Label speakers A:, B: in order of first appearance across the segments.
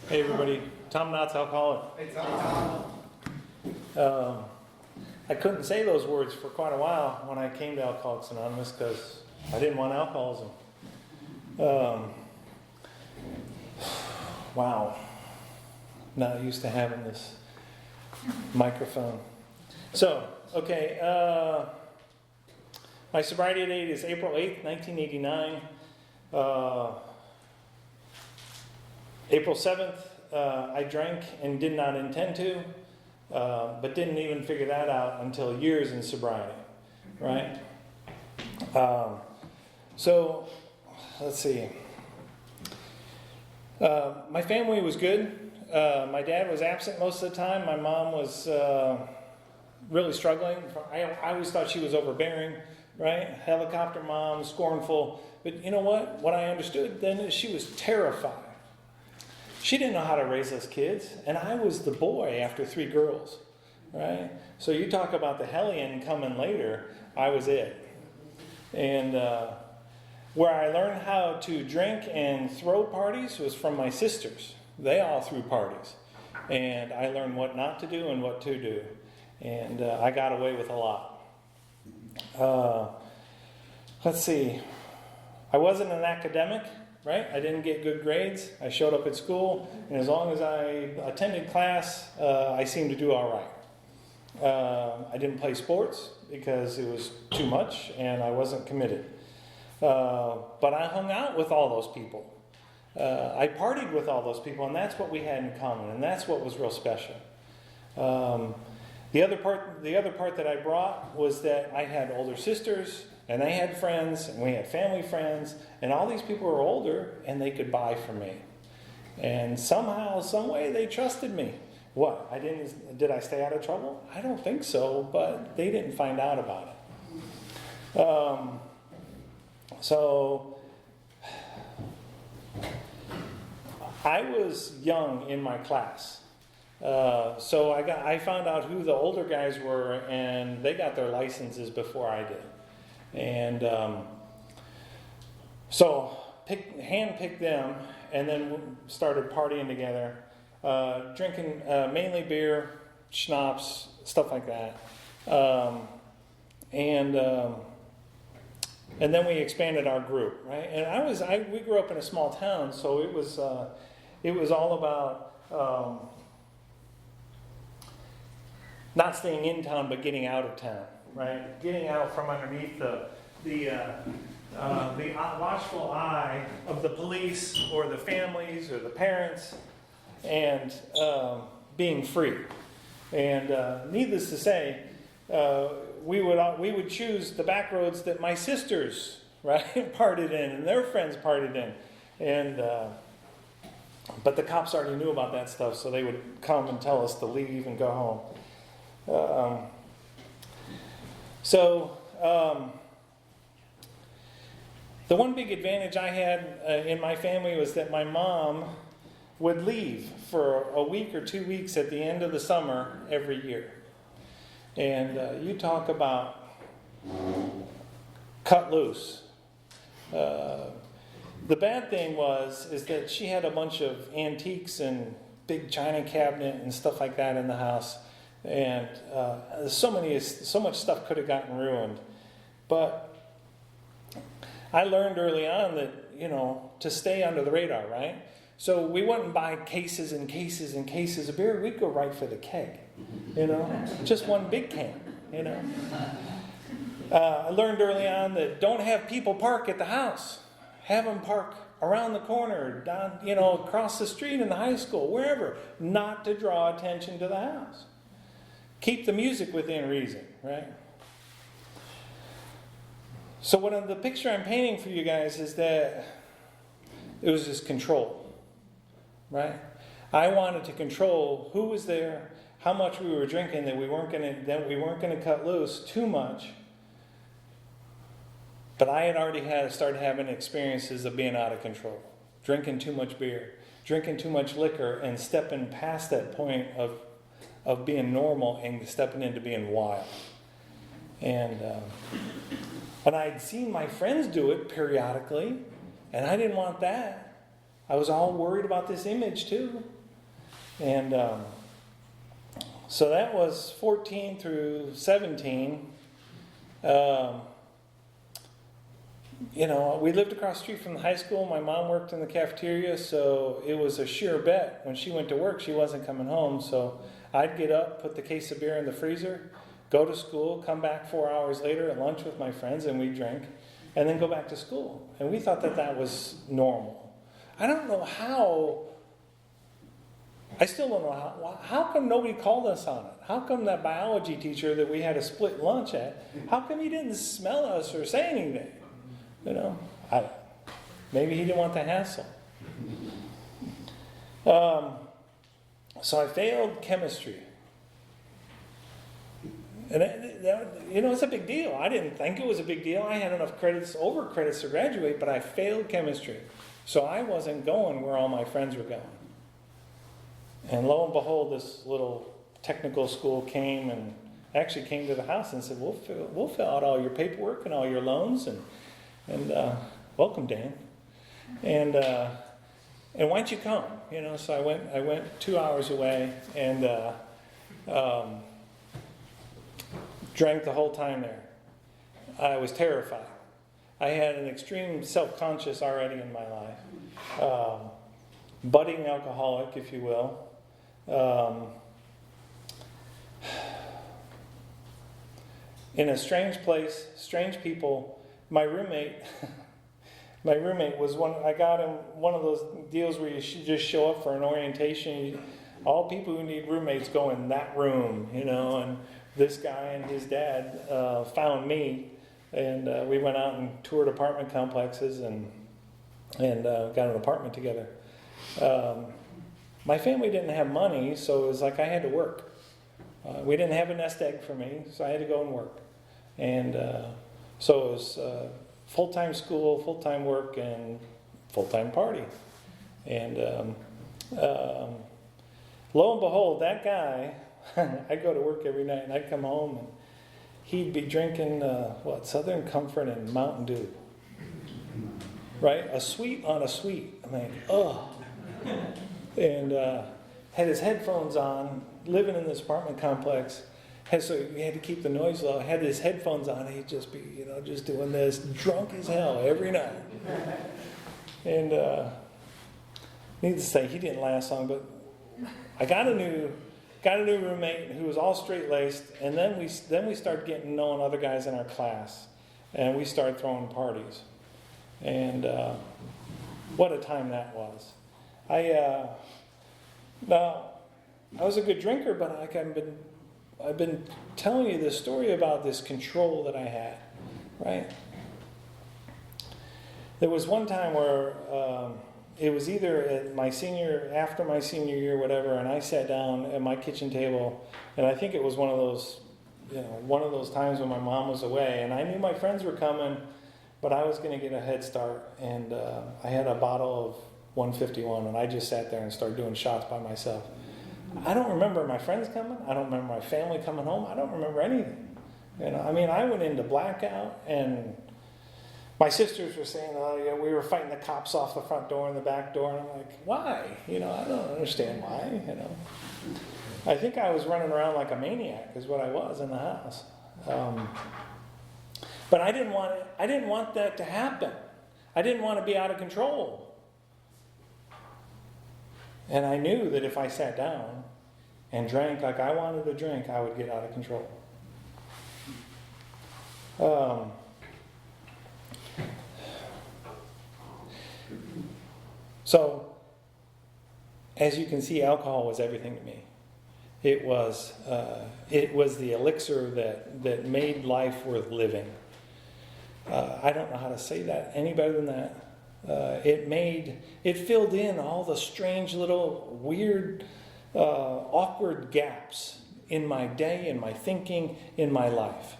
A: Hey everybody, Tom Knotts, alcoholic.
B: Hey, Tom.
A: I couldn't say those words for quite a while when I came to Alcoholics Anonymous because I didn't want alcoholism. Wow, not used to having this microphone. So, okay, my sobriety date is April 8th, 1989. April 7th, I drank and did not intend to, but didn't even figure that out until years in sobriety, right? So, let's see. My family was good. My dad was absent most of the time. My mom was really struggling. I always thought she was overbearing, right? Helicopter mom, scornful. But you know what? What I understood then is she was terrified. She didn't know how to raise us kids, and I was the boy after 3 girls, right? So you talk about the hellion coming later, I was it. And where I learned how to drink and throw parties was from my sisters. They all threw parties. And I learned what not to do and what to do. And I got away with a lot. Let's see. I wasn't an academic. Right? I didn't get good grades. I showed up at school, and as long as I attended class, I seemed to do all right. I didn't play sports because it was too much, and I wasn't committed. But I hung out with all those people. I partied with all those people, and that's what we had in common, and that's what was real special. The other part that I brought was that I had older sisters. And they had friends, and we had family friends, and all these people were older, and they could buy from me. And somehow, some way, they trusted me. What? Did I stay out of trouble? I don't think so, but they didn't find out about it. So, I was young in my class. So I found out who the older guys were, and they got their licenses before I did. And so handpicked them, and then started partying together, drinking mainly beer, schnapps, stuff like that. And then we expanded our group, right? And we grew up in a small town, so it was all about not staying in town, but getting out of town. Right, getting out from underneath the watchful eye of the police or the families or the parents, and being free. And needless to say, we would choose the back roads that my sisters partied in and their friends partied in, and but the cops already knew about that stuff, so they would come and tell us to leave and go home. So, the one big advantage I had in my family was that my mom would leave for a week or 2 weeks at the end of the summer every year. And you talk about cut loose. The bad thing is that she had a bunch of antiques and big china cabinet and stuff like that in the house. And so much stuff could have gotten ruined. But I learned early on that, to stay under the radar, right? So we wouldn't buy cases and cases and cases of beer. We'd go right for the keg, just one big can, I learned early on that don't have people park at the house. Have them park around the corner, down, across the street in the high school, wherever, not to draw attention to the house. Keep the music within reason, right? So the picture I'm painting for you guys is that it was just control, right? I wanted to control who was there, how much we were drinking, that we weren't going to cut loose too much. But I had already started having experiences of being out of control, drinking too much beer, drinking too much liquor, and stepping past that point of being normal and stepping into being wild. And I'd seen my friends do it periodically, and I didn't want that. I was all worried about this image too. And so that was 14 through 17. We lived across the street from the high school. My mom worked in the cafeteria, so it was a sure bet. When she went to work, she wasn't coming home. So I'd get up, put the case of beer in the freezer, go to school, come back 4 hours later at lunch with my friends, and we'd drink, and then go back to school. And we thought that was normal. I don't know how. I still don't know how come nobody called us on it? How come that biology teacher that we had a split lunch at, how come he didn't smell us or say anything? Maybe he didn't want the hassle. So I failed chemistry. And it's a big deal. I didn't think it was a big deal. I had enough over credits to graduate, but I failed chemistry. So I wasn't going where all my friends were going. And lo and behold, this little technical school came to the house and said, we'll fill out all your paperwork and all your loans and welcome, Dan. And why don't you come? So I went 2 hours away and drank the whole time there. I was terrified. I had an extreme self-conscious already in my life. Budding alcoholic, if you will. In a strange place, strange people. My roommate was one. I got him one of those deals where you should just show up for an orientation. All people who need roommates go in that room, And this guy and his dad found me, and we went out and toured apartment complexes and got an apartment together. My family didn't have money, so it was like I had to work. We didn't have a nest egg for me, so I had to go and work. And so it was full-time school, full-time work, and full-time party. And lo and behold, that guy, I'd go to work every night, and I'd come home, and he'd be drinking, Southern Comfort and Mountain Dew. Right? A sweet on a sweet. I'm like, oh. And had his headphones on, living in this apartment complex. So he had to keep the noise low. Had his headphones on, he'd just be, just doing this, drunk as hell every night. And needless to say, he didn't last long. But I got a new roommate who was all straight laced, and then we started getting to know other guys in our class, and we started throwing parties. And what a time that was. I was a good drinker, but I've been telling you this story about this control that I had, right? There was one time where it was either after my senior year, whatever, and I sat down at my kitchen table, and I think it was one of those times when my mom was away, and I knew my friends were coming, but I was going to get a head start, and I had a bottle of 151, and I just sat there and started doing shots by myself. I don't remember my friends coming. I don't remember my family coming home. I don't remember anything. I went into blackout, and my sisters were saying, we were fighting the cops off the front door and the back door, and I'm like, why? I don't understand why, I think I was running around like a maniac is what I was in the house. But I didn't want that to happen. I didn't want to be out of control. And I knew that if I sat down and drank like I wanted to drink, I would get out of control. So, as you can see, alcohol was everything to me. It was the elixir that made life worth living. I don't know how to say that any better than that. It filled in all the strange little weird, awkward gaps in my day, in my thinking, in my life.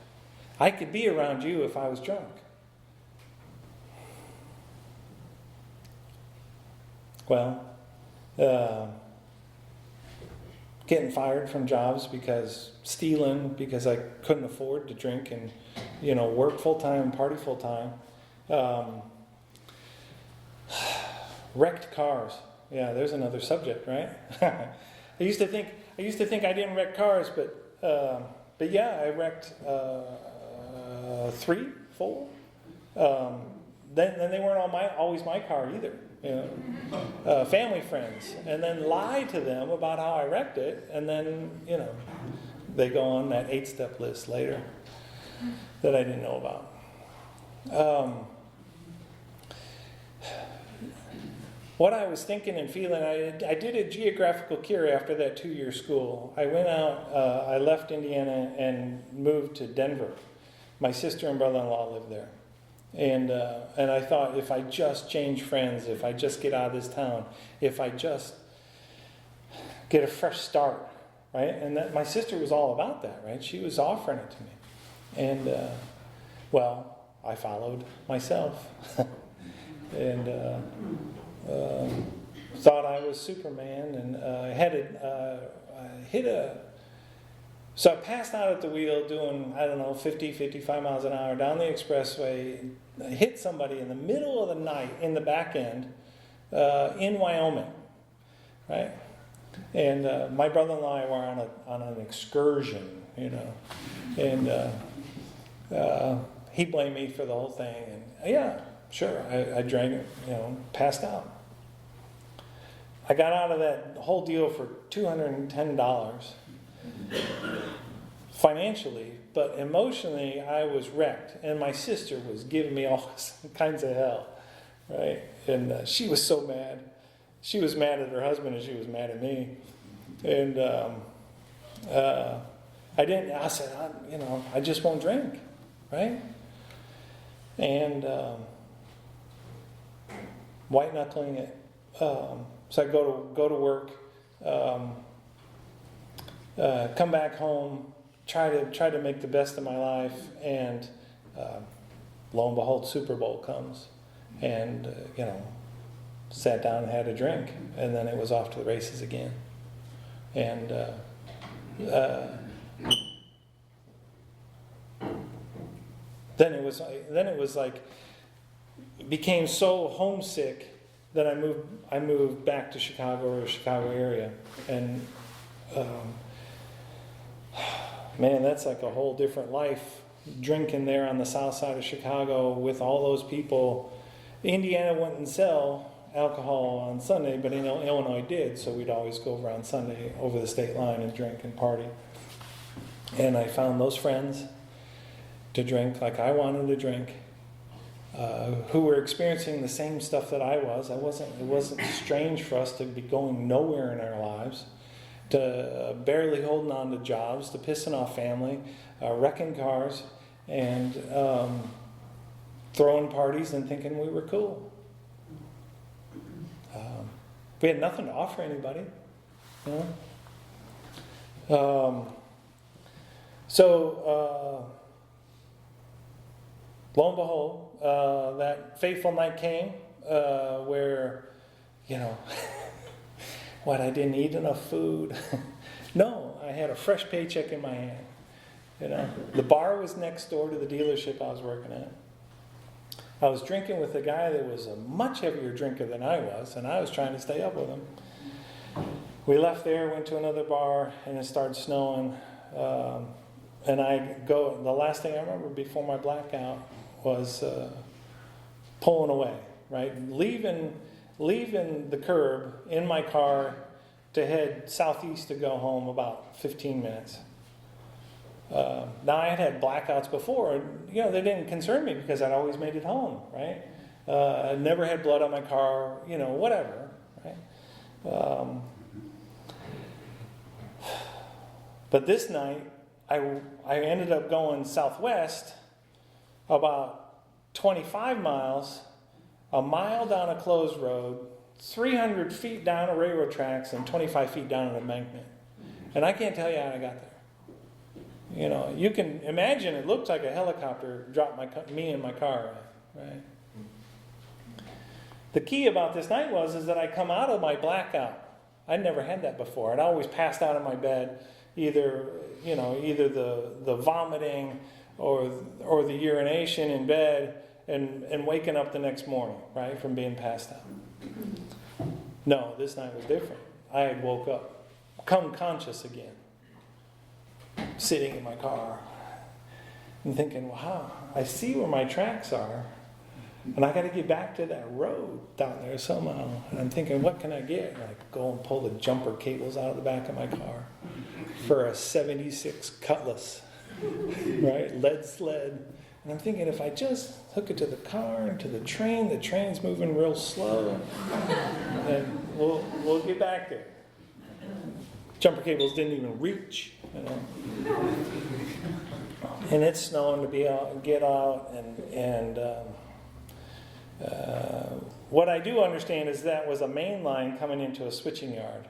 A: I could be around you if I was drunk. Well, getting fired from jobs stealing because I couldn't afford to drink and, work full-time, party full-time. Wrecked cars. Yeah, there's another subject, right? I used to think I didn't wreck cars, but yeah, I wrecked 3, 4. Then they weren't always my car either. Family friends, and then lie to them about how I wrecked it, and then they go on that 8-step list later that I didn't know about. What I was thinking and feeling, I did a geographical cure after that 2-year school. I went out, I left Indiana and moved to Denver. My sister and brother-in-law lived there. And I thought, if I just change friends, if I just get out of this town, if I just get a fresh start, right? And my sister was all about that, right? She was offering it to me. And, I followed myself. And thought I was Superman, and so I passed out at the wheel doing, 50, 55 miles an hour down the expressway, hit somebody in the middle of the night in the back end in Wyoming, right? And my brother-in-law and I were on an excursion, and he blamed me for the whole thing, and yeah, sure, I drank it, passed out. I got out of that whole deal for $210 financially, but emotionally I was wrecked, and my sister was giving me all kinds of hell, right? And she was so mad. She was mad at her husband, and she was mad at me. And I said, I just won't drink, right? And white knuckling it. So I go to work, come back home, try to make the best of my life, and lo and behold, Super Bowl comes, and sat down and had a drink, and then it was off to the races again, and then it was like it became so homesick that I moved back to Chicago or the Chicago area, and man, that's like a whole different life. Drinking there on the south side of Chicago with all those people. Indiana wouldn't sell alcohol on Sunday, but Illinois did, so we'd always go over on Sunday over the state line and drink and party. And I found those friends to drink like I wanted to drink, who were experiencing the same stuff that I was. It wasn't strange for us to be going nowhere in our lives, to barely holding on to jobs, to pissing off family, wrecking cars, and throwing parties and thinking we were cool. We had nothing to offer anybody. So lo and behold, that fateful night came where, I didn't eat enough food. No, I had a fresh paycheck in my hand. The bar was next door to the dealership I was working at. I was drinking with a guy that was a much heavier drinker than I was, and I was trying to stay up with him. We left there, went to another bar, and it started snowing. And the last thing I remember before my blackout was pulling away, right? Leaving the curb in my car to head southeast to go home about 15 minutes. Now I had blackouts before, and they didn't concern me because I'd always made it home, right? I never had blood on my car, whatever, right? But this night, I ended up going southwest about 25 miles, a mile down a closed road, 300 feet down a railroad tracks, and 25 feet down an embankment. And I can't tell you how I got there. You can imagine it looked like a helicopter dropped me in my car, right? The key about this night is that I come out of my blackout. I'd never had that before. I'd always passed out in my bed, either the vomiting or the urination in bed, and waking up the next morning, right, from being passed out. No, this night was different. I had woke up, come conscious again, sitting in my car and thinking, wow, I see where my tracks are, and I got to get back to that road down there somehow. And I'm thinking, what can I get? And I go and pull the jumper cables out of the back of my car for a 76 Cutlass, right? Lead sled. And I'm thinking, if I just hook it to the car and to the train's moving real slow, and we'll get back there. Jumper cables didn't even reach, you know. And it's snowing to be out, get out, and what I do understand is that was a main line coming into a switching yard,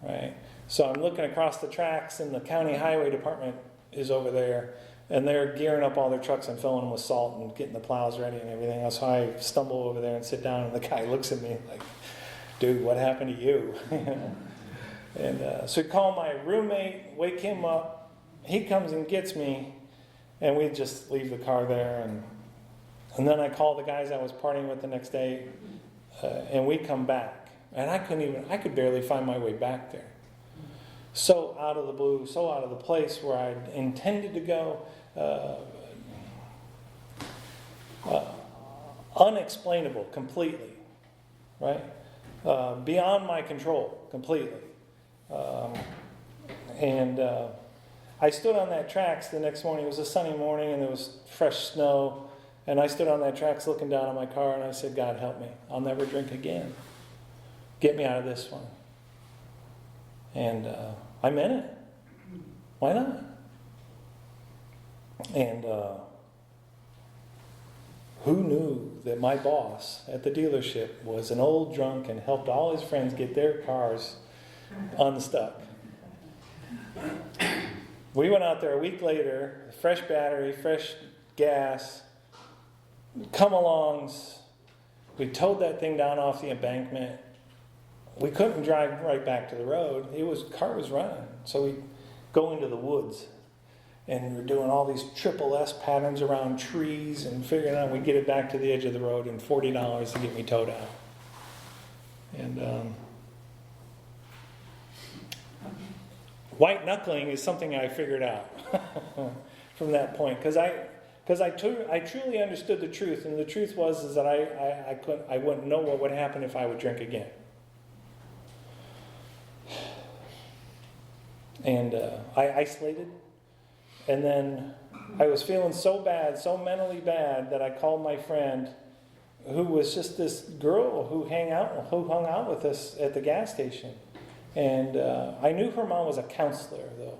A: right? So I'm looking across the tracks, and the county highway department is over there, and they're gearing up all their trucks and filling them with salt and getting the plows ready and everything else. So I stumble over there and sit down, and the guy looks at me like, dude, what happened to you? And so I call my roommate, wake him up. He comes and gets me, and we just leave the car there. And then I call the guys I was partying with the next day, and we come back. And I could barely find my way back there. So out of the blue, so out of the place where I intended to go, unexplainable completely, right? Beyond my control completely. I stood on that tracks the next morning. It was a sunny morning and there was fresh snow. And I stood on that tracks looking down on my car and I said, God help me. I'll never drink again. Get me out of this one. And I meant it. Why not? And who knew that my boss at the dealership was an old drunk and helped all his friends get their cars unstuck? We went out there a week later, fresh battery, fresh gas, come-alongs. We towed that thing down off the embankment. We couldn't drive right back to the road. Car was running. So we go into the woods. And we're doing all these triple S patterns around trees and figuring out we get it back to the edge of the road and $40 to get me towed out. And white knuckling is something I figured out from that point. Because I truly understood the truth. And the truth was that I wouldn't know what would happen if I would drink again. And I isolated. And then I was feeling so bad, so mentally bad, that I called my friend, who was just this girl who hung out with us at the gas station. And I knew her mom was a counselor, though.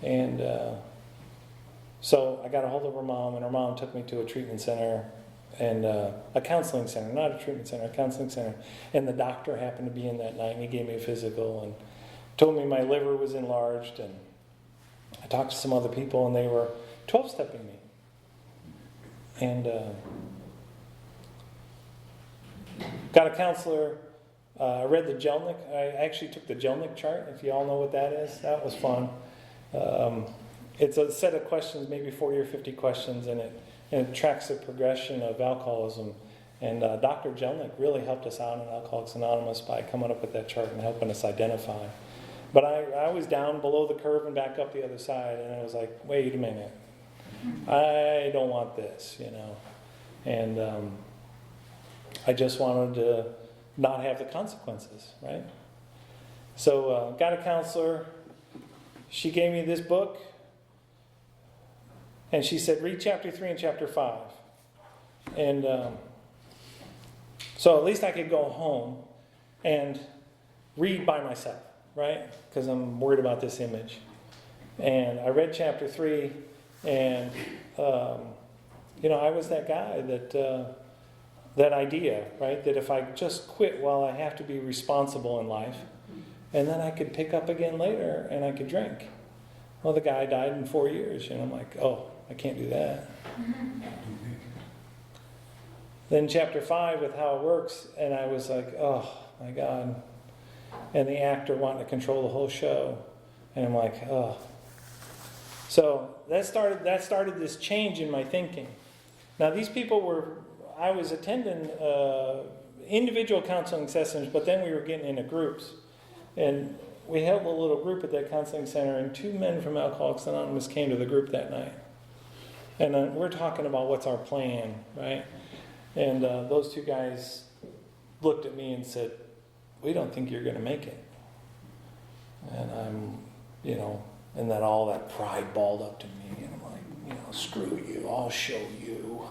A: And so I got a hold of her mom, and her mom took me to a treatment center, and a counseling center, not a treatment center, a counseling center. And the doctor happened to be in that night, and he gave me a physical and told me my liver was enlarged. And I talked to some other people, and they were 12-stepping me. And got a counselor. I read the Jelnik. I actually took the Jelnik chart, if you all know what that is. That was fun. It's a set of questions, maybe 40 or 50 questions, and it tracks the progression of alcoholism. And Dr. Jelnik really helped us out in Alcoholics Anonymous by coming up with that chart and helping us identify. But I was down below the curve and back up the other side, and I was like, wait a minute. I don't want this, you know. And I just wanted to not have the consequences, right? So got a counselor. She gave me this book, and she said, read chapter 3 and chapter 5. And so at least I could go home and read by myself, right? Because I'm worried about this image. And I read chapter 3, and I was that guy that idea, right? That if I just quit while I have to be responsible in life, and then I could pick up again later and I could drink. Well, the guy died in 4 years, and I'm like, oh, I can't do that. Then chapter 5 with how it works, and I was like, oh my God. And the actor wanting to control the whole show. And I'm like, oh. So that started this change in my thinking. Now these people I was attending individual counseling sessions, but then we were getting into groups. And we held a little group at that counseling center, and 2 men from Alcoholics Anonymous came to the group that night. And we're talking about what's our plan, right? And those 2 guys looked at me and said, "We don't think you're going to make it." And and then all that pride balled up to me, and I'm like, screw you, I'll show you.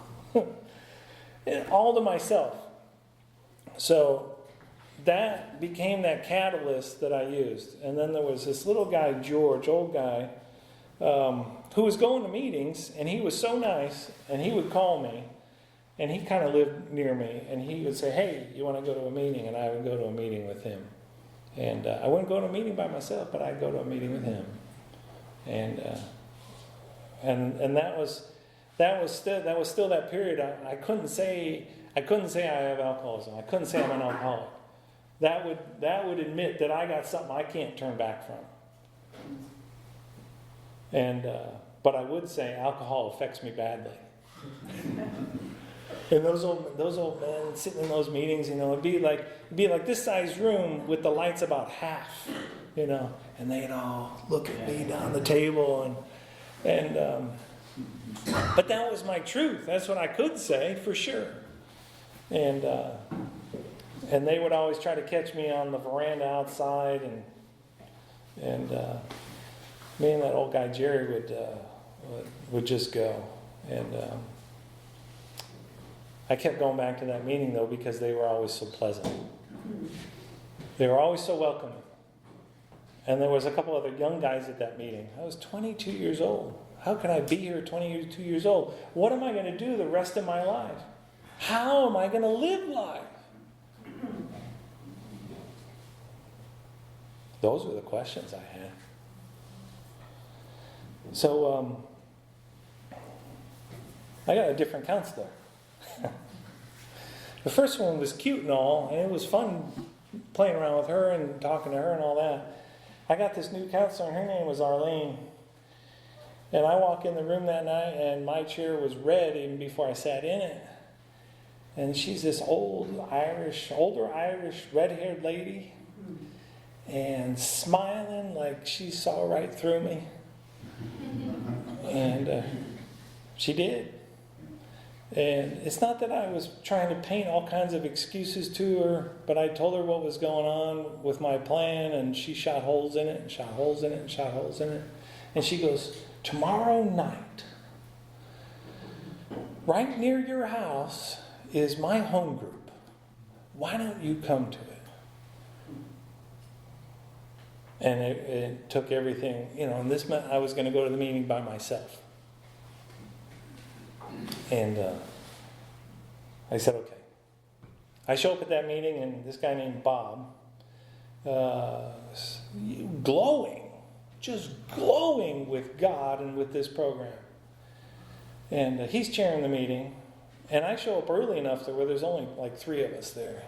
A: And all to myself. So that became that catalyst that I used. And then there was this little guy, George, old guy, who was going to meetings, and he was so nice, and he would call me, and he kind of lived near me, and he would say, "Hey, you want to go to a meeting?" And I would go to a meeting with him. And I wouldn't go to a meeting by myself, but I'd go to a meeting with him. And that was still that period. I couldn't say I have alcoholism. I couldn't say I'm an alcoholic. That would admit that I got something I can't turn back from. And but I would say alcohol affects me badly. And those old men sitting in those meetings, it'd be like this size room with the lights about half, and they'd all look at me down the table, but that was my truth. That's what I could say for sure. And they would always try to catch me on the veranda outside, and me and that old guy Jerry would just go. And I kept going back to that meeting though, because they were always so pleasant. They were always so welcoming. And there was a couple other young guys at that meeting. I was 22 years old. How can I be here 22 years old? What am I going to do the rest of my life? How am I going to live life? Those were the questions I had. So I got a different counselor. The first one was cute and all, and it was fun playing around with her and talking to her and all that. I got this new counselor, and her name was Arlene. And I walk in the room that night, and my chair was red even before I sat in it. And she's this older Irish, red-haired lady, and smiling like she saw right through me. And she did. And it's not that I was trying to paint all kinds of excuses to her, but I told her what was going on with my plan, and she shot holes in it, and shot holes in it, and shot holes in it. And she goes, "Tomorrow night, right near your house is my home group. Why don't you come to it?" And it took everything, and this meant I was going to go to the meeting by myself. And I said, okay. I show up at that meeting, and this guy named Bob, just glowing with God and with this program. And he's chairing the meeting, and I show up early enough to where there's only like 3 of us there.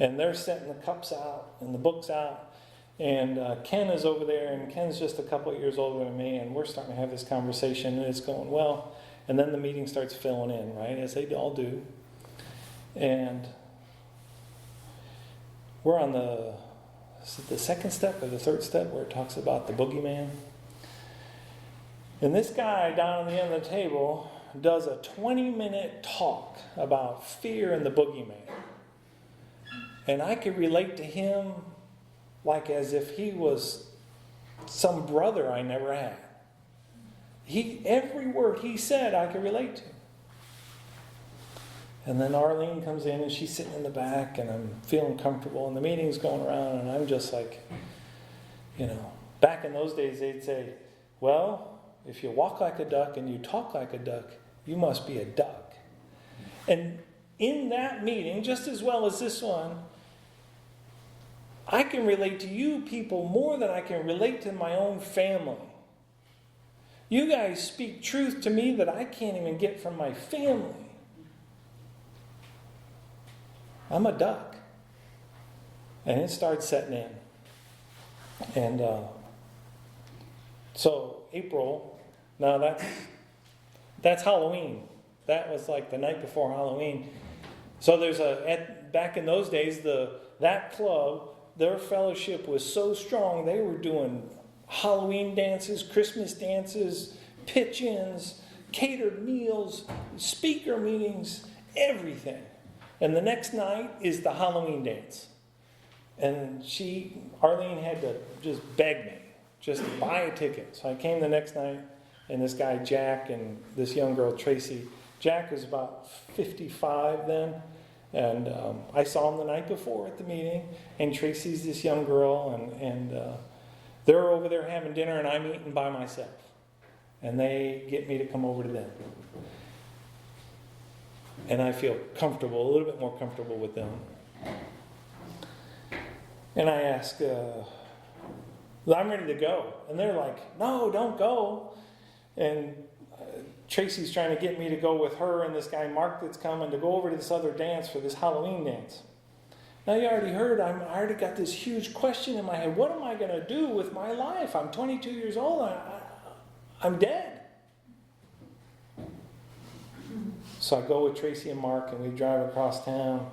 A: And they're setting the cups out and the books out. And Ken is over there, and Ken's just a couple of years older than me, and we're starting to have this conversation, and it's going well. And then the meeting starts filling in, right, as they all do. And we're on the second step or the third step where it talks about the boogeyman. And this guy down on the end of the table does a 20-minute talk about fear and the boogeyman. And I could relate to him like as if he was some brother I never had. Every word he said I could relate to. And then Arlene comes in, and she's sitting in the back, and I'm feeling comfortable, and the meeting's going around, and I'm just like, back in those days they'd say, well, if you walk like a duck and you talk like a duck, you must be a duck. And in that meeting, just as well as this one, I can relate to you people more than I can relate to my own family. You guys speak truth to me that I can't even get from my family. I'm a duck. And it starts setting in. And so April, now that's Halloween. That was like the night before Halloween. So there's back in those days, that club, their fellowship was so strong, they were doing Halloween dances, Christmas dances, pitch-ins, catered meals, speaker meetings, everything. And the next night is the Halloween dance. And Arlene had to just beg me, just buy a ticket. So I came the next night, and this guy, Jack, and this young girl, Tracy. Jack was about 55 then. And I saw him the night before at the meeting. And Tracy's this young girl, and they're over there having dinner, and I'm eating by myself. And they get me to come over to them. And I feel comfortable, a little bit more comfortable with them. And I ask, I'm ready to go. And they're like, no, don't go. And Tracy's trying to get me to go with her and this guy Mark that's coming to go over to this other dance for this Halloween dance. Now you already heard, I already got this huge question in my head. What am I going to do with my life? I'm 22 years old. I'm dead. So I go with Tracy and Mark, and we drive across town.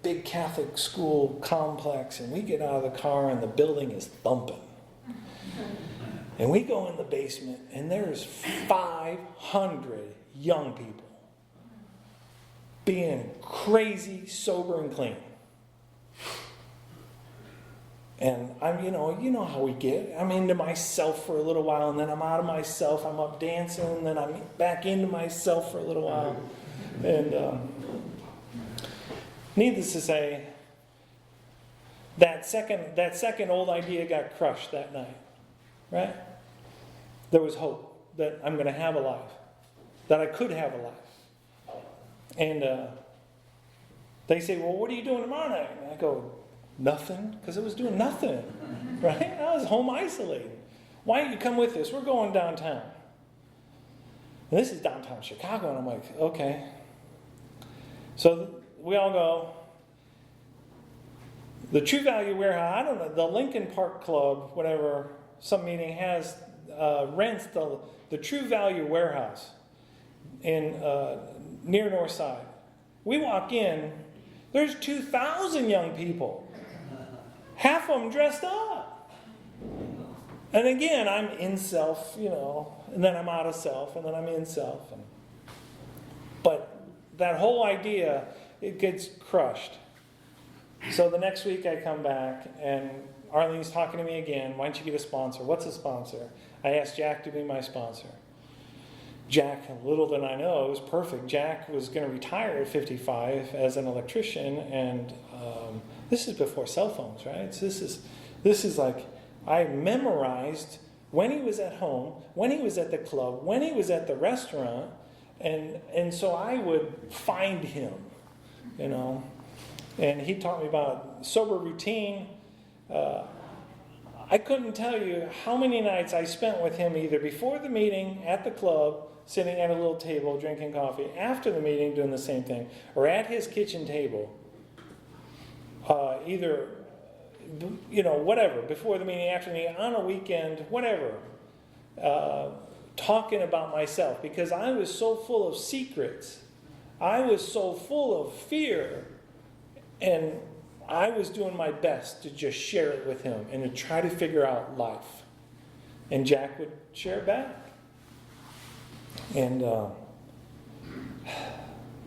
A: Big Catholic school complex, and we get out of the car, and the building is thumping. And we go in the basement, and there's 500 young people being crazy, sober, and clean. And I'm, you know how we get. I'm into myself for a little while, and then I'm out of myself. I'm up dancing, and then I'm back into myself for a little while. And needless to say, that second old idea got crushed that night, right? There was hope that I'm going to have a life, that I could have a life. And they say, well, what are you doing tomorrow night? And I go, nothing, because I was doing nothing, right? I was home isolated. Why don't you come with us? We're going downtown. And this is downtown Chicago, and I'm like, okay. So we all go. The True Value Warehouse, I don't know, the Lincoln Park Club, whatever, some meeting has, rents the True Value Warehouse in near North Side. We walk in, there's 2,000 young people. Half of them dressed up. And again, I'm in self, and then I'm out of self, and then I'm in self. But that whole idea, it gets crushed. So the next week I come back, and Arlene's talking to me again. Why don't you get a sponsor? What's a sponsor? I asked Jack to be my sponsor. Jack, little did I know, it was perfect. Jack was going to retire at 55 as an electrician, and this is before cell phones, right? So this is like, I memorized when he was at home, when he was at the club, when he was at the restaurant, and so I would find him, And he taught me about sober routine. I couldn't tell you how many nights I spent with him either before the meeting, at the club, sitting at a little table drinking coffee, after the meeting doing the same thing, or at his kitchen table. Either, whatever, before the meeting, after the meeting, on a weekend, whatever. Talking about myself, because I was so full of secrets. I was so full of fear. And I was doing my best to just share it with him and to try to figure out life. And Jack would share it back. And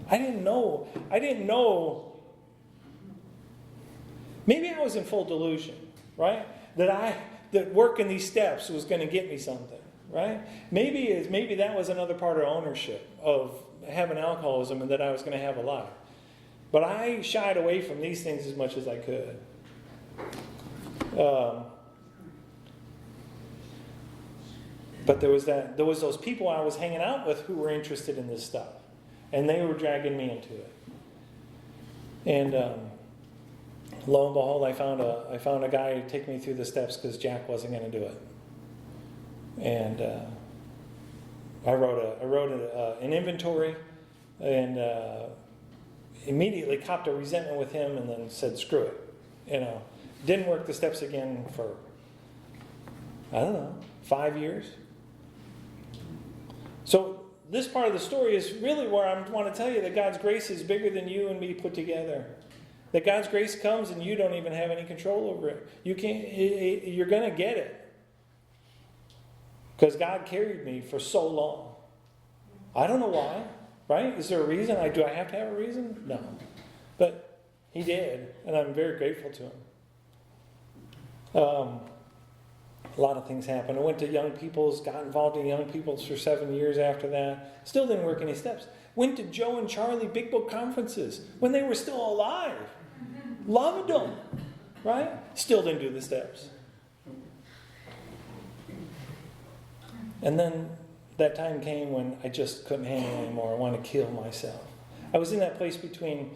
A: I didn't know. Maybe I was in full delusion, right? That working these steps was going to get me something, right? Maybe that was another part of ownership of having alcoholism, and that I was going to have a life. But I shied away from these things as much as I could. But there was those people I was hanging out with who were interested in this stuff, and they were dragging me into it. And lo and behold, I found a guy to take me through the steps because Jack wasn't going to do it. And I wrote an inventory, and immediately copped a resentment with him, and then said, screw it. Didn't work the steps again for, 5 years. So this part of the story is really where I want to tell you that God's grace is bigger than you and me put together. That God's grace comes and you don't even have any control over it. You're going to get it. Because God carried me for so long. I don't know why, right? Is there a reason? Do I have to have a reason? No. But He did, and I'm very grateful to Him. A lot of things happened. I went to young people's, got involved in young people's for 7 years after that. Still didn't work any steps. Went to Joe and Charlie Big Book conferences when they were still alive. Loved them, right? Still didn't do the steps. And then that time came when I just couldn't handle it anymore. I wanted to kill myself. I was in that place between,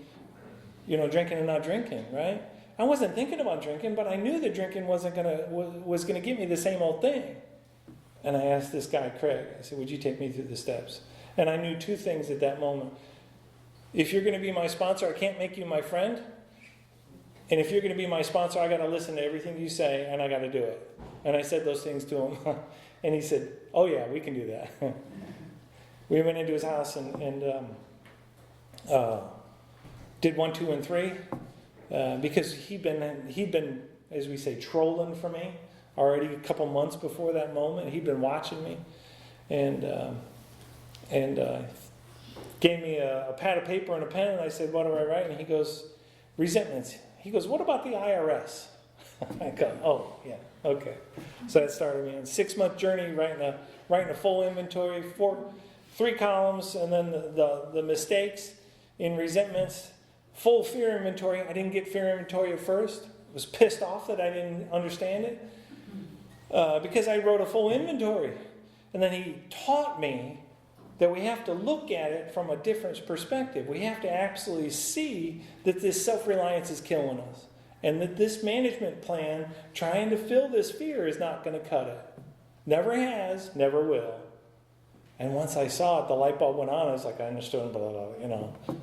A: drinking and not drinking, right? I wasn't thinking about drinking, but I knew that drinking was gonna give me the same old thing. And I asked this guy, Craig, I said, would you take me through the steps? And I knew two things at that moment. If you're going to be my sponsor, I can't make you my friend. And if you're going to be my sponsor, I got to listen to everything you say, and I got to do it. And I said those things to him. And he said, oh yeah, we can do that. We went into his house and did 1, 2, and 3. Because he'd been, as we say, trolling for me already a couple months before that moment. He'd been watching me, and gave me a pad of paper and a pen, and I said, what do I write? And he goes, resentments. He goes, what about the IRS? I go, oh, yeah, okay. So that started me on a 6-month journey, writing a full inventory, 3 columns, and then the mistakes in resentments, full fear inventory. I didn't get fear inventory at first. I was pissed off that I didn't understand it because I wrote a full inventory. And then he taught me that we have to look at it from a different perspective. We have to absolutely see that this self-reliance is killing us. And that this management plan, trying to fill this fear, is not going to cut it. Never has, never will. And once I saw it, the light bulb went on. I was like, I understood, blah, blah, blah,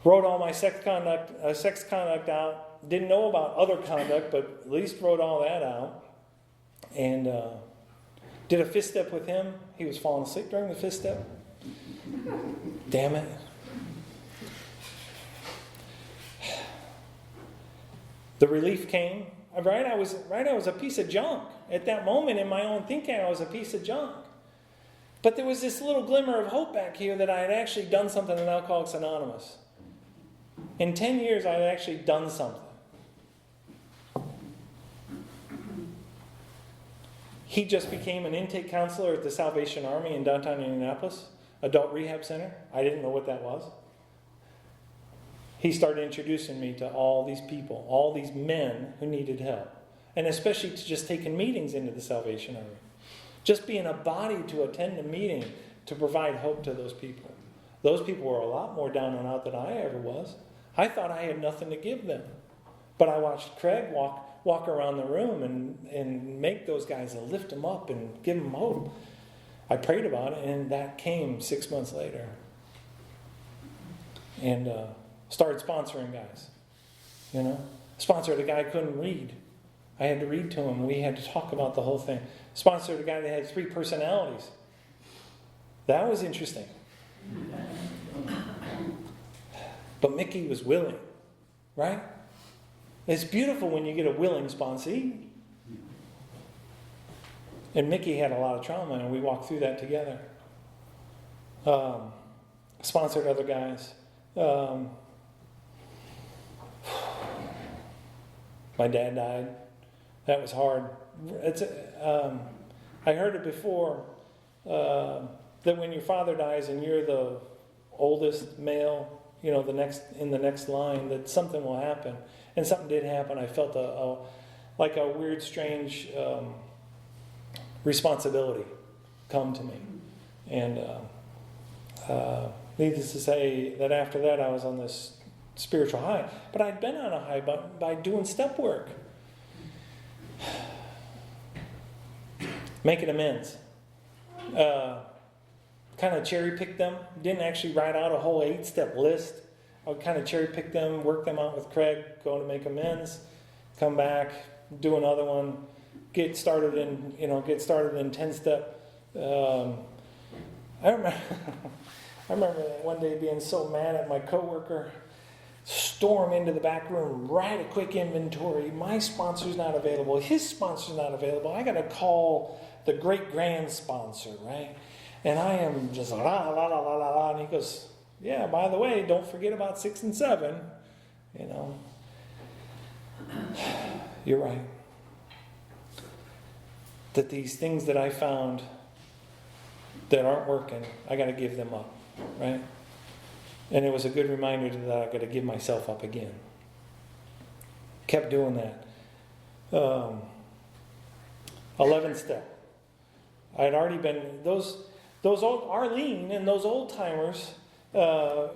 A: Wrote all my sex conduct out. Didn't know about other conduct, but at least wrote all that out. And did a fifth step with him. He was falling asleep during the fifth step. Damn it. The relief came. I was a piece of junk. At that moment in my own thinking, I was a piece of junk. But there was this little glimmer of hope back here that I had actually done something in Alcoholics Anonymous. In 10 years, I had actually done something. He just became an intake counselor at the Salvation Army in downtown Indianapolis, adult rehab center. I didn't know what that was. He started introducing me to all these people, all these men who needed help. And especially to just taking meetings into the Salvation Army. Just being a body to attend a meeting to provide hope to those people. Those people were a lot more down and out than I ever was. I thought I had nothing to give them. But I watched Craig walk around the room and make those guys and lift them up and give them hope. I prayed about it, and that came 6 months later. And started sponsoring guys. Sponsored a guy who couldn't read. I had to read to him. We had to talk about the whole thing. Sponsored a guy that had 3 personalities. That was interesting. But Mickey was willing, right? It's beautiful when you get a willing sponsee. And Mickey had a lot of trauma, and we walked through that together. Sponsored other guys. My dad died. That was hard. I heard it before that when your father dies and you're the oldest male, in the next line, that something will happen. And something did happen. I felt like a weird, strange responsibility come to me. And needless to say that after that I was on this spiritual high. But I'd been on a high by doing step work. Making amends. Kind of cherry-picked them. Didn't actually write out a whole 8-step list. I would kind of cherry-pick them, work them out with Craig, go to make amends, come back, do another one, get started in 10-step. I I remember, I remember one day being so mad at my coworker, storm into the back room, write a quick inventory. My sponsor's not available. His sponsor's not available. I got to call the great grand sponsor, right? And I am just la la la la la la. And he goes, yeah, by the way, don't forget about 6 and 7. You know, you're right. That these things that I found that aren't working, I got to give them up, right? And it was a good reminder that I got to give myself up again. Kept doing that. 11th step. I had already been those old Arlene and those old timers that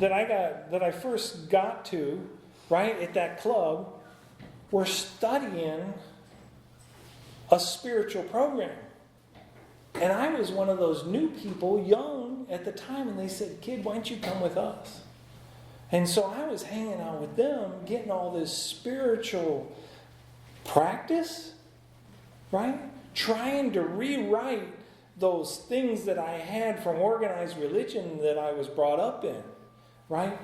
A: I first got to, right, at that club, were studying a spiritual program. And I was one of those new people, young at the time, and they said, kid, why don't you come with us? And so I was hanging out with them, getting all this spiritual practice, right? Trying to rewrite those things that I had from organized religion that I was brought up in, right?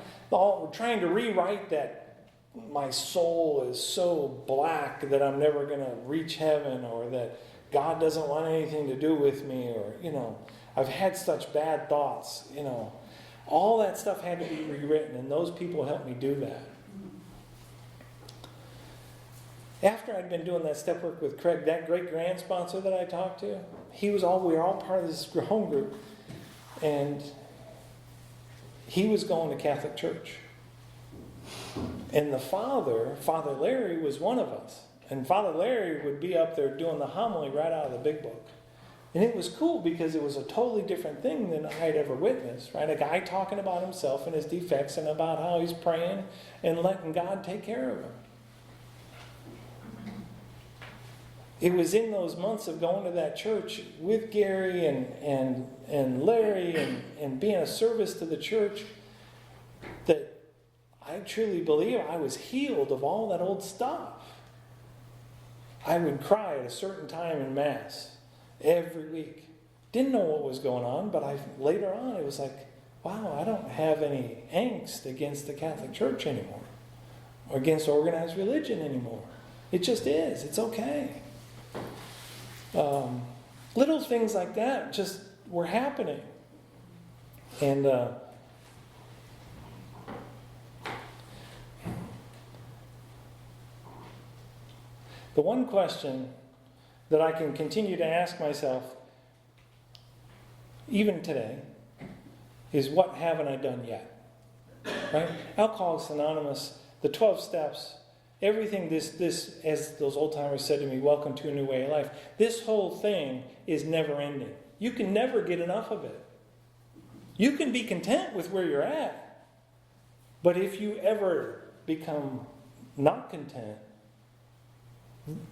A: Trying to rewrite that my soul is so black that I'm never going to reach heaven, or that God doesn't want anything to do with me, or, I've had such bad thoughts, All that stuff had to be rewritten, and those people helped me do that. After I'd been doing that step work with Craig, that great grand sponsor that I talked to, we were all part of this home group, and he was going to Catholic church. And the Father Larry, was one of us. And Father Larry would be up there doing the homily right out of the big book. And it was cool because it was a totally different thing than I had ever witnessed, right? A guy talking about himself and his defects and about how he's praying and letting God take care of him. It was in those months of going to that church with Gary and Larry and being a service to the church that I truly believe I was healed of all that old stuff. I would cry at a certain time in Mass every week. Didn't know what was going on, but later on it was like, wow, I don't have any angst against the Catholic Church anymore, or against organized religion anymore. It just is. It's okay. Little things like that just were happening. And the one question that I can continue to ask myself, even today, is what haven't I done yet? Right? Alcoholics Anonymous, the 12 steps, everything this, as those old timers said to me, welcome to a new way of life. This whole thing is never ending. You can never get enough of it. You can be content with where you're at. But if you ever become not content,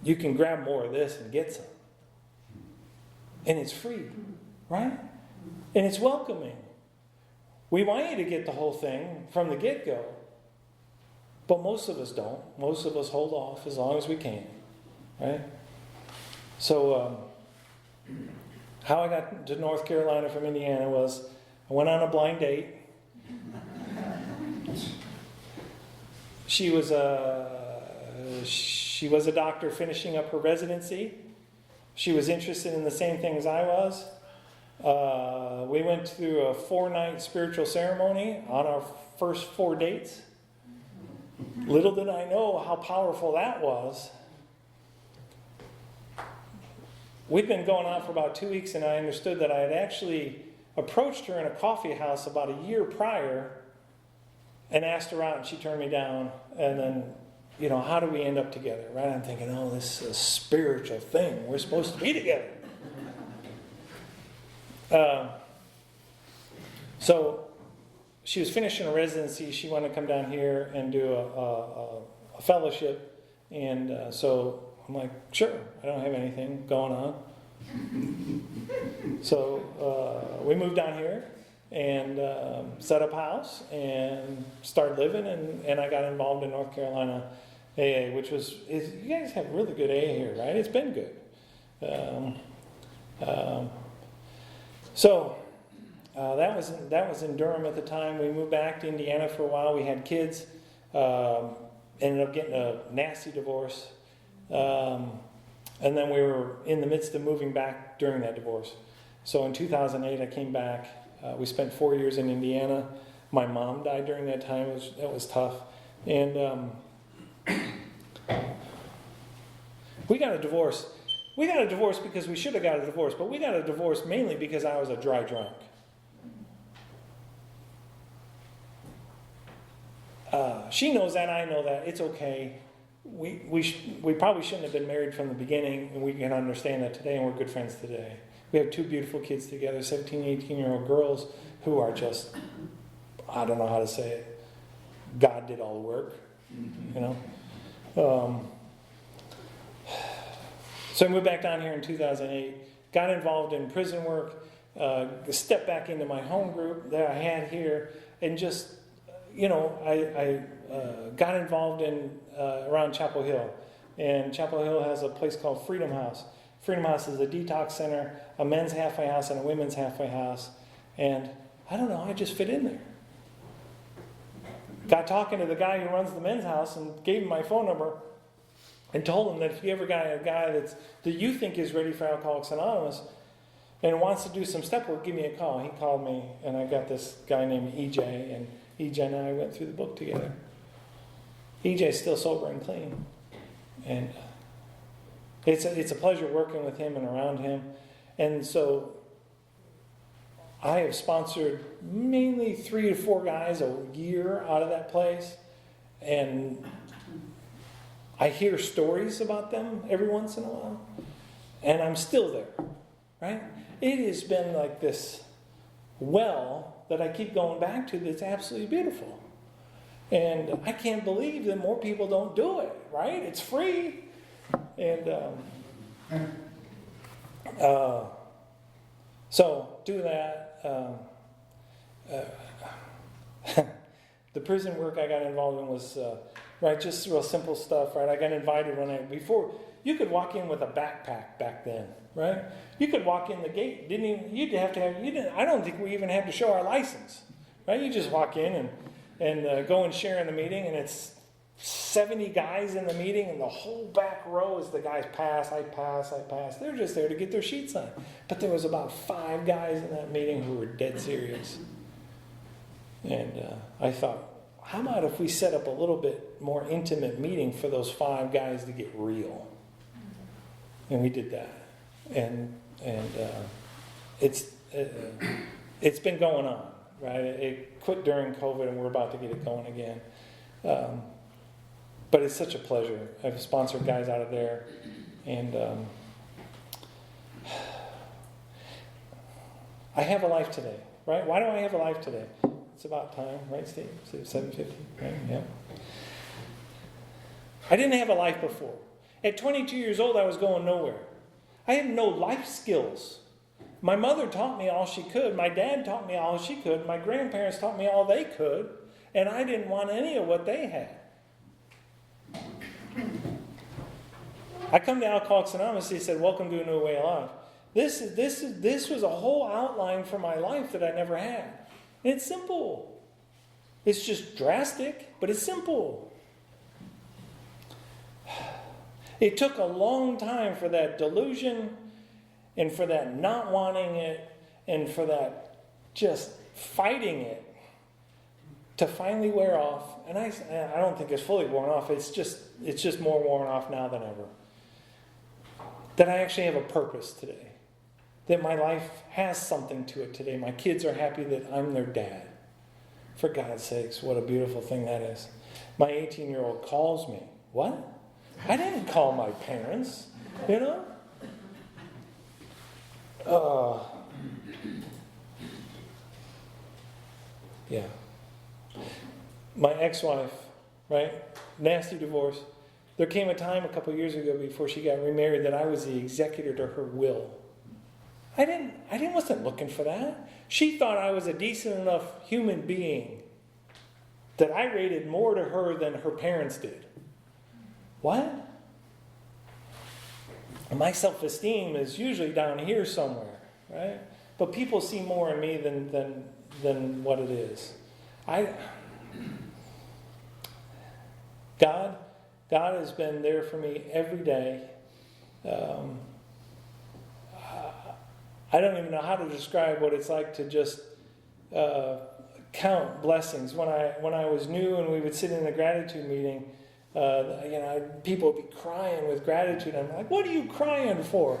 A: you can grab more of this and get some. And it's free, right? And it's welcoming. We want you to get the whole thing from the get-go. But most of us don't. Most of us hold off as long as we can, right? So, how I got to North Carolina from Indiana was I went on a blind date. She was a doctor finishing up her residency. She was interested in the same thing as I was. We went through a 4-night spiritual ceremony on our first 4 dates. Little did I know how powerful that was. We'd been going on for about 2 weeks, and I understood that I had actually approached her in a coffee house about a year prior and asked her out, and she turned me down. And then, how do we end up together, right? I'm thinking, this is a spiritual thing. We're supposed to be together. So she was finishing a residency. She wanted to come down here and do a fellowship. And so I'm like, sure, I don't have anything going on. So we moved down here and set up house and started living. And I got involved in North Carolina AA, which you guys have really good AA here, right? It's been good. So That was in Durham at the time. We moved back to Indiana for a while. We had kids. Ended up getting a nasty divorce. And then we were in the midst of moving back during that divorce. So in 2008, I came back. We spent 4 years in Indiana. My mom died during that time. That was tough. And we got a divorce. We got a divorce because we should have got a divorce, but we got a divorce mainly because I was a dry drunk. She knows that, I know that. It's okay. We probably shouldn't have been married from the beginning, and we can understand that today, and we're good friends today. We have 2 beautiful kids together, 17, 18-year-old girls who are just, I don't know how to say it. God did all the work, you know. So I moved back down here in 2008, got involved in prison work, stepped back into my home group that I had here, and just, you know, I got involved in around Chapel Hill. And Chapel Hill has a place called Freedom House. Freedom House is a detox center, a men's halfway house and a women's halfway house. And I don't know, I just fit in there. Got talking to the guy who runs the men's house and gave him my phone number and told him that if you ever got a guy that you think is ready for Alcoholics Anonymous and wants to do some step work, give me a call. He called me, and I got this guy named EJ, and EJ and I went through the book together. EJ's still sober and clean. And it's a pleasure working with him and around him. And so I have sponsored mainly 3 to 4 guys a year out of that place. And I hear stories about them every once in a while. And I'm still there, right? It has been like this well that I keep going back to that's absolutely beautiful. And I can't believe that more people don't do it, right? It's free. And so do that. The prison work I got involved in was right, just real simple stuff, right? I got invited before you could walk in with a backpack back then, right? You could walk in the gate. I don't think we even had to show our license, right? You just walk in and go and share in the meeting, and it's 70 guys in the meeting, and the whole back row is the guys pass. They're just there to get their sheets signed. But there was about 5 guys in that meeting who were dead serious. And I thought, how about if we set up a little bit more intimate meeting for those 5 guys to get real? And we did that. And it's been going on, right? It quit during COVID, and we're about to get it going again. But it's such a pleasure. I've sponsored guys out of there. And I have a life today, right? Why do I have a life today? It's about time, right, Steve? 7:50, right? Yeah. I didn't have a life before. At 22 years old, I was going nowhere. I had no life skills. My mother taught me all she could. My dad taught me all she could. My grandparents taught me all they could. And I didn't want any of what they had. I come to Alcoholics Anonymous, they said, welcome to a new way of life. This was a whole outline for my life that I never had. And it's simple. It's just drastic, but it's simple. It took a long time for that delusion and for that not wanting it and for that just fighting it to finally wear off. And I don't think it's fully worn off. It's just more worn off now than ever. That I actually have a purpose today. That my life has something to it today. My kids are happy that I'm their dad. For God's sakes, what a beautiful thing that is. My 18-year-old calls me. What? I didn't call my parents, you know? Yeah. My ex-wife, right? Nasty divorce. There came a time a couple years ago before she got remarried that I was the executor to her will. I wasn't looking for that. She thought I was a decent enough human being that I rated more to her than her parents did. What? My self-esteem is usually down here somewhere, right? but people see more in me than what it is. God has been there for me every day. I don't even know how to describe what it's like to just count blessings. When I was new and we would sit in a gratitude meeting, people would be crying with gratitude. I'm like, what are you crying for?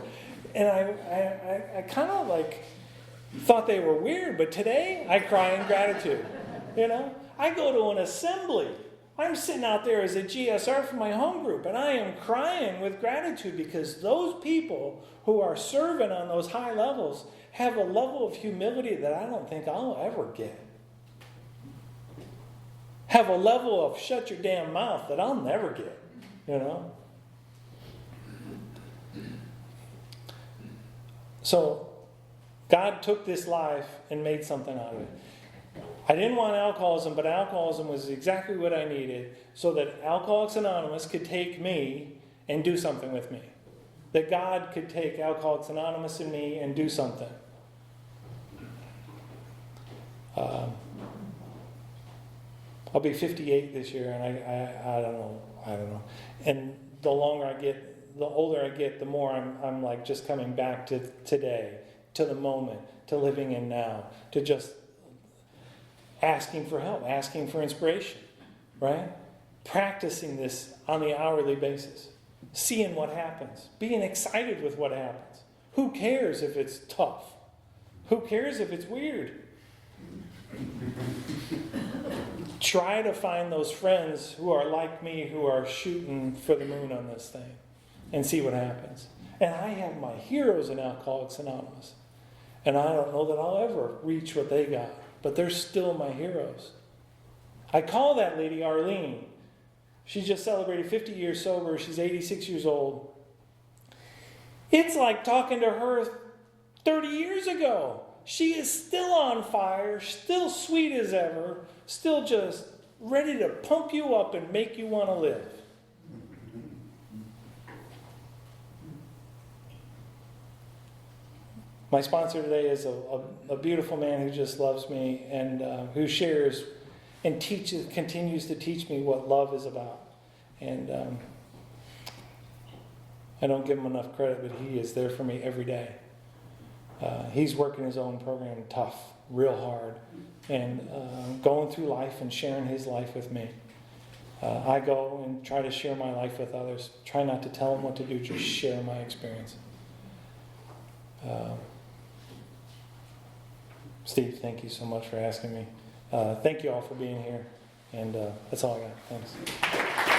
A: And I kind of like thought they were weird, but today I cry in gratitude. I go to an assembly. I'm sitting out there as a GSR for my home group, and I am crying with gratitude because those people who are serving on those high levels have a level of humility that I don't think I'll ever get. Have a level of shut your damn mouth that I'll never get, So, God took this life and made something out of it. I didn't want alcoholism, but alcoholism was exactly what I needed so that Alcoholics Anonymous could take me and do something with me. That God could take Alcoholics Anonymous and me and do something. I'll be 58 this year, and I don't know. And the older I get, the more I'm like just coming back to today, to the moment, to living in now, to just asking for help, asking for inspiration, right? Practicing this on the hourly basis, seeing what happens, being excited with what happens. Who cares if it's tough? Who cares if it's weird? Try to find those friends who are like me, who are shooting for the moon on this thing, and see what happens. And I have my heroes in Alcoholics Anonymous. And I don't know that I'll ever reach what they got, but they're still my heroes. I call that lady Arlene. She just celebrated 50 years sober. She's 86 years old. It's like talking to her 30 years ago. She is still on fire, still sweet as ever, still just ready to pump you up and make you want to live. My sponsor today is a beautiful man who just loves me and who shares and continues to teach me what love is about. And I don't give him enough credit, but he is there for me every day. He's working his own program tough, real hard, and going through life and sharing his life with me. I go and try to share my life with others. Try not to tell them what to do, just share my experience. Steve, thank you so much for asking me. Thank you all for being here. And that's all I got. Thanks.